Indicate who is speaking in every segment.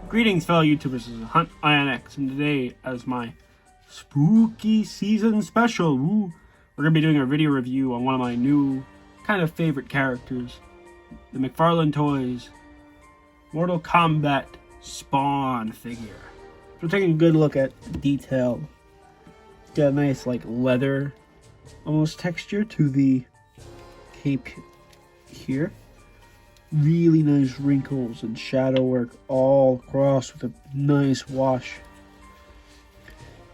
Speaker 1: Greetings, fellow YouTubers. This is Hunt IonX, and today, as my spooky season special, we're going to be doing a video review on one of my new kind of favorite characters, the McFarlane Toys Mortal Kombat Spawn figure. So we're taking a good look at the detail. It's got a nice, like, leather almost texture to the cape here. Really nice wrinkles and shadow work all across with a nice wash.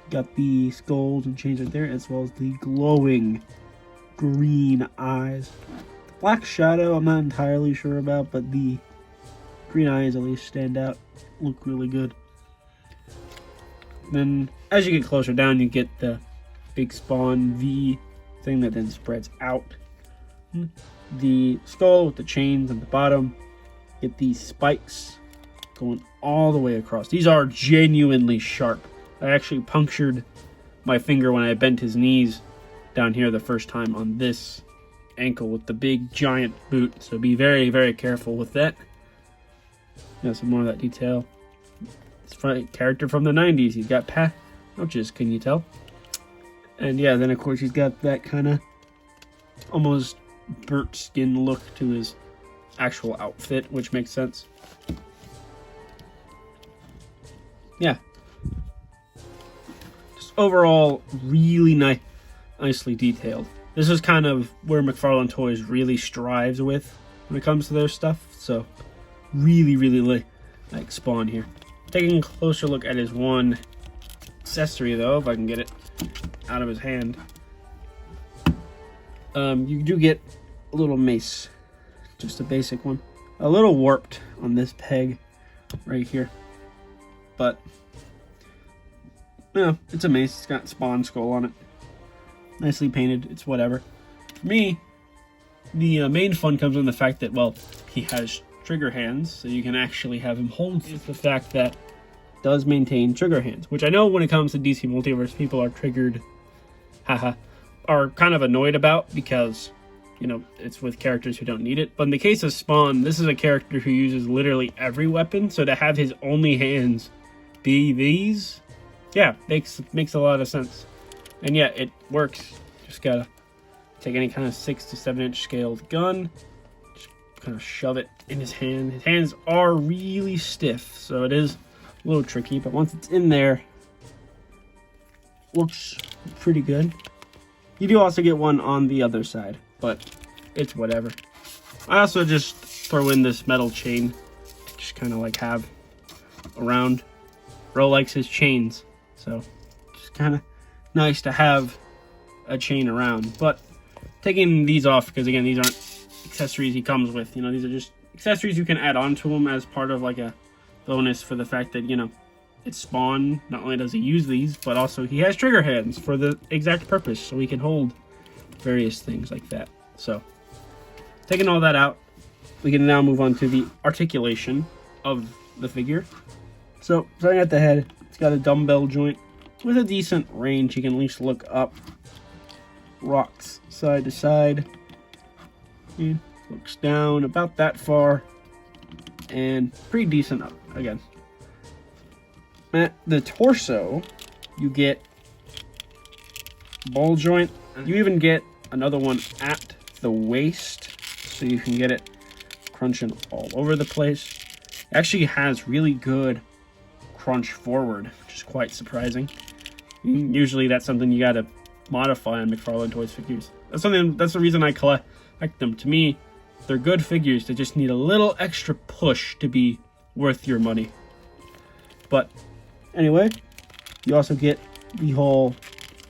Speaker 1: Got the skulls and chains right there, as well as the glowing green eyes. The black shadow I'm not entirely sure about, but the green eyes at least stand out, look really good. Then as you get closer down, you get the big Spawn V thing that then spreads out. The skull with the chains on the bottom. Get these spikes going all the way across. These are genuinely sharp. I actually punctured my finger when I bent his knees down here the first time on this ankle with the big giant boot. So be very, very careful with that. Got some more of that detail. It's a character from the 90s. He's got pouches, can you tell? And yeah, then of course he's got that kind of almost burnt skin look to his actual outfit, which makes sense. Yeah, just overall really nicely detailed. This is kind of where McFarlane Toys really strives with when it comes to their stuff, so really like Spawn here. Taking a closer look at his one accessory though, if I can get it out of his hand. You do get a little mace, just a basic one. A little warped on this peg right here, but no, it's a mace. It's got Spawn skull on it, nicely painted. It's whatever. For me, the main fun comes in the fact that, well, he has trigger hands, so you can actually have him hold. It's the fact that it does maintain trigger hands, which I know when it comes to DC Multiverse, people are triggered, are kind of annoyed about because, you know, it's with characters who don't need it. But in the case of Spawn, this is a character who uses literally every weapon, so to have his only hands be these, yeah, makes a lot of sense. And yeah, it works. Just gotta take any kind of 6 to 7 inch scaled gun, just kind of shove it in his hand. His hands are really stiff, so it is a little tricky, but once it's in there, looks pretty good. You do also get one on the other side, but it's whatever. I also just throw in this metal chain, just kind of like have around. Bro likes his chains, so just kind of nice to have a chain around. But taking these off, because again, these aren't accessories he comes with. You know, these are just accessories you can add on to him as part of like a bonus for the fact that, you know, it's Spawn. Not only does he use these, but also he has trigger hands for the exact purpose, so he can hold various things like that. So, taking all that out, we can now move on to the articulation of the figure. So, starting at the head, it's got a dumbbell joint with a decent range. You can at least look up, rocks side to side, and looks down about that far, and pretty decent up again. At the torso, you get ball joint. You even get another one at the waist, so you can get it crunching all over the place. It actually has really good crunch forward, which is quite surprising. Usually that's something you gotta modify on McFarlane Toys figures. That's the reason I collect them. To me, they're good figures. They just need a little extra push to be worth your money. But anyway, you also get the whole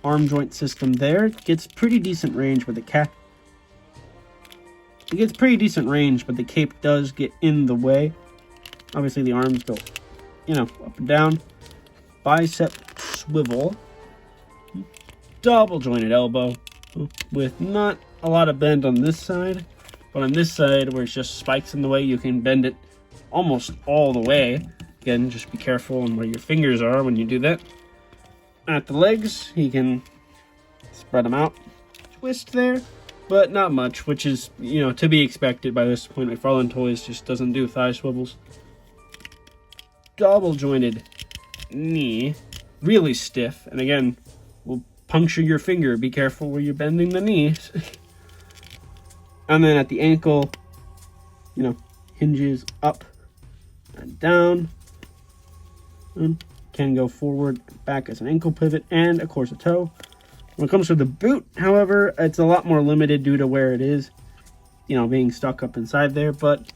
Speaker 1: arm joint system there. It gets pretty decent range with the the cape does get in the way. Obviously the arms go, you know, up and down. Bicep swivel. Double jointed elbow with not a lot of bend on this side, but on this side where it's just spikes in the way, you can bend it almost all the way. Again, just be careful on where your fingers are when you do that. At the legs, he can spread them out, twist there, but not much, which is, you know, to be expected by this point. McFarlane Toys just doesn't do thigh swivels. double jointed knee, really stiff, and again, will puncture your finger. Be careful where you're bending the knees. And then at the ankle, you know, hinges up and down, and can go forward and back as an ankle pivot, and of course a toe. When it comes to the boot, however, it's a lot more limited due to where it is, you know, being stuck up inside there, but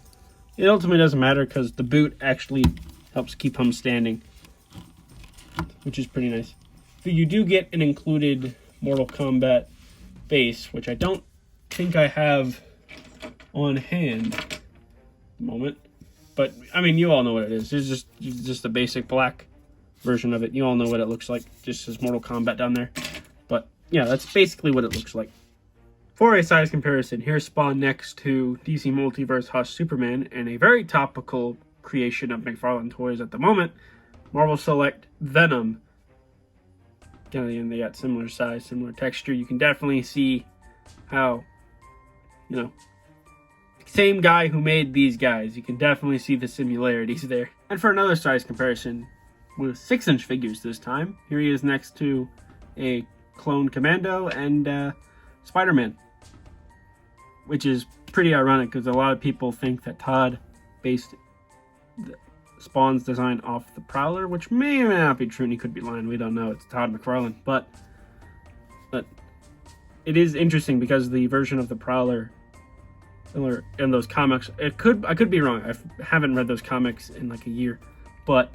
Speaker 1: it ultimately doesn't matter because the boot actually helps keep him standing, which is pretty nice. So you do get an included Mortal Kombat base, which I don't think I have on hand at the moment, but I mean, you all know what it is. It's just the basic black version of it. You all know what it looks like, just says Mortal Kombat down there. But yeah, that's basically what it looks like. For a size comparison, here's Spawn next to DC Multiverse Hush Superman, and a very topical creation of McFarlane Toys at the moment, Marvel Select Venom. And they got similar size, similar texture. You can definitely see how, you know, same guy who made these guys. You can definitely see the similarities there. And for another size comparison, with 6-inch figures this time, here he is next to a clone Commando and Spider-Man, which is pretty ironic because a lot of people think that Todd based Spawn's design off the Prowler, which may or may not be true, and he could be lying. We don't know. It's Todd McFarlane, but it is interesting because the version of the Prowler in those comics, I could be wrong. I haven't read those comics in like a year, but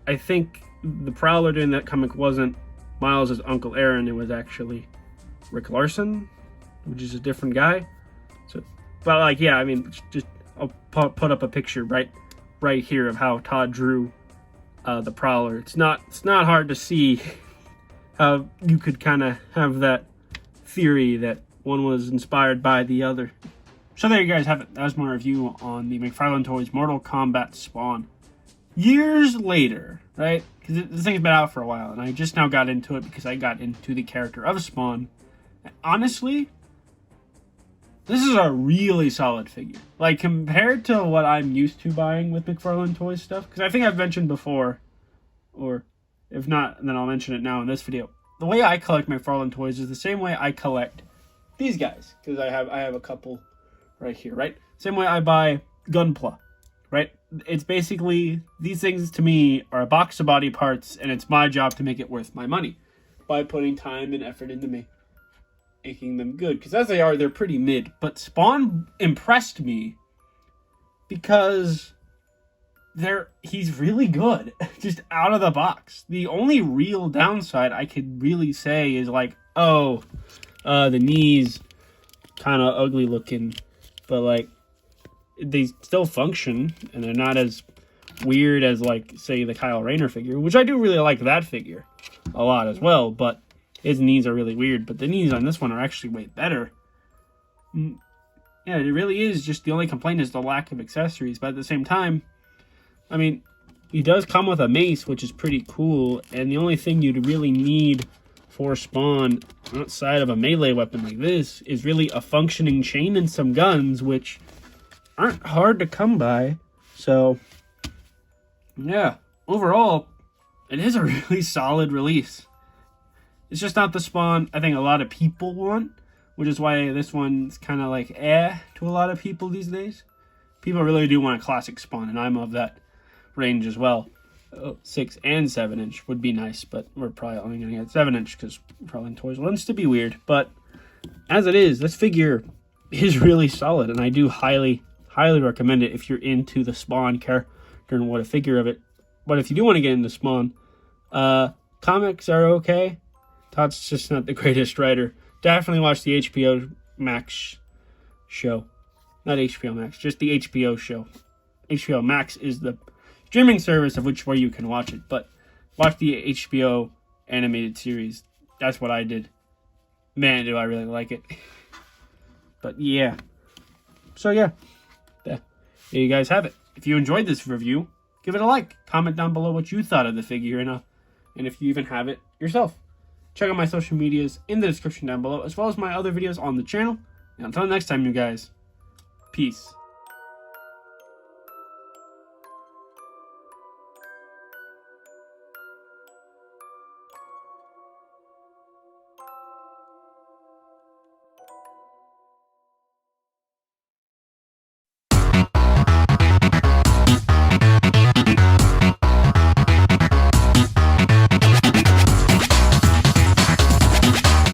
Speaker 1: I think the Prowler during that comic wasn't Miles' Uncle Aaron. It was actually Rick Larson, which is a different guy. So, but like, yeah, I mean, just I'll put up a picture right here of how Todd drew the Prowler. It's not hard to see how you could kind of have that theory that one was inspired by the other. So there you guys have it. That was my review on the McFarlane Toys Mortal Kombat Spawn. Years later, right? Because this thing's been out for a while, and I just now got into it because I got into the character of Spawn. And honestly, this is a really solid figure. Like, compared to what I'm used to buying with McFarlane Toys stuff, because I think I've mentioned before, or if not, then I'll mention it now in this video. The way I collect McFarlane Toys is the same way I collect these guys, because I have a couple right here, right? Same way I buy Gunpla, right? It's basically, these things to me are a box of body parts, and it's my job to make it worth my money by putting time and effort into making them good. Because as they are, they're pretty mid. But Spawn impressed me because he's really good, just out of the box. The only real downside I could really say is like, the knees kind of ugly looking, but like, they still function, and they're not as weird as, like, say, the Kyle Rayner figure, which I do really like that figure a lot as well, but his knees are really weird. But the knees on this one are actually way better. Yeah, it really is. Just the only complaint is the lack of accessories, but at the same time, I mean, he does come with a mace, which is pretty cool, and the only thing you'd really need for Spawn outside of a melee weapon like this is really a functioning chain and some guns, which aren't hard to come by. So yeah, overall, it is a really solid release. It's just not the Spawn I think a lot of people want, which is why this one's kind of like to a lot of people these days. People really do want a classic Spawn, and I'm of that range as well. 6 and 7 inch would be nice, but we're probably only gonna get 7 inch because probably Toys wants to be weird. But as it is, this figure is really solid, and I do highly recommend it if you're into the Spawn character and what a figure of it. But if you do want to get into Spawn, comics are okay. Todd's just not the greatest writer. Definitely watch the HBO Max show. Not HBO Max, just the HBO show. HBO Max is the streaming service of which way you can watch it. But watch the HBO animated series. That's what I did. Man, do I really like it. But yeah. So yeah. There you guys have it. If you enjoyed this review, give it a like. Comment down below what you thought of the figure, and if you even have it yourself. Check out my social medias in the description down below, as well as my other videos on the channel. And until next time, you guys, peace.